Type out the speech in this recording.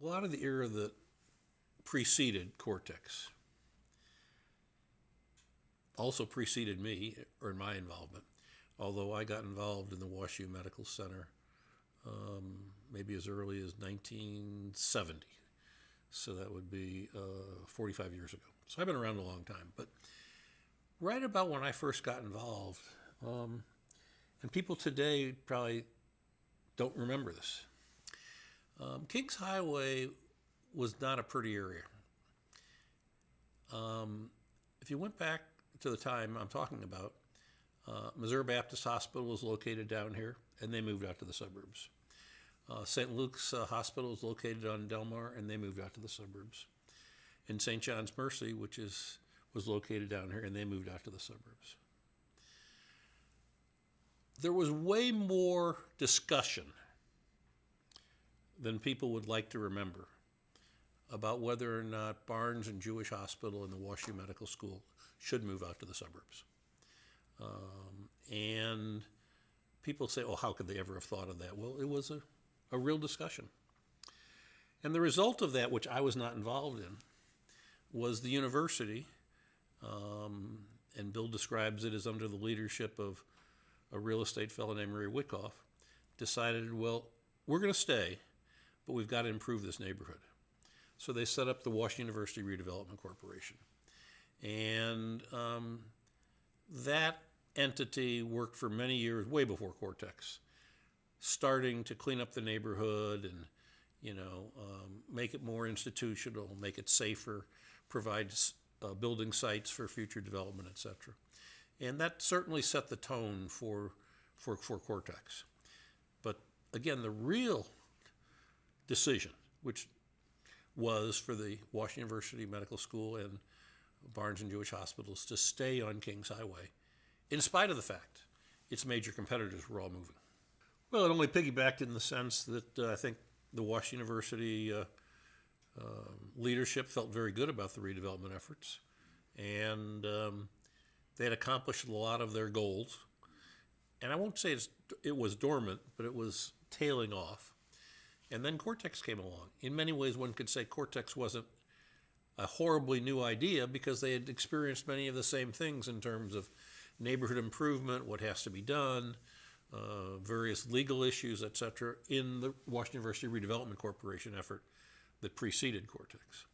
A lot of the era that preceded Cortex also preceded me, or my involvement, although I got involved in the WashU Medical Center maybe as early as 1970. So that would be 45 years ago. So I've been around a long time. But right about when I first got involved, and people today probably don't remember this, Kings Highway was not a pretty area. If you went back to the time I'm talking about, Missouri Baptist Hospital was located down here, and they moved out to the suburbs. St. Luke's Hospital is located on Delmar, and they moved out to the suburbs. And St. John's Mercy, was located down here, and they moved out to the suburbs. There was way more discussion than people would like to remember about whether or not Barnes and Jewish Hospital and the WashU Medical School should move out to the suburbs. And people say, oh, how could they ever have thought of that? Well, it was a real discussion. And the result of that, which I was not involved in, was the university, and Bill describes it as under the leadership of a real estate fellow named Ray Witkoff, decided, well, we're going to stay, but we've got to improve this neighborhood. So they set up the Washington University Redevelopment Corporation. And that entity worked for many years, way before Cortex, starting to clean up the neighborhood and, make it more institutional, make it safer, provide building sites for future development, etc. And that certainly set the tone for Cortex. But again, the real decision, which was for the Washington University Medical School and Barnes and Jewish Hospitals to stay on Kings Highway, in spite of the fact its major competitors were all moving. Well, it only piggybacked in the sense that I think the Washington University leadership felt very good about the redevelopment efforts, and they had accomplished a lot of their goals. And I won't say it was dormant, but it was tailing off. And then Cortex came along. In many ways, one could say Cortex wasn't a horribly new idea because they had experienced many of the same things in terms of neighborhood improvement, what has to be done, various legal issues, etc., in the Washington University Redevelopment Corporation effort that preceded Cortex.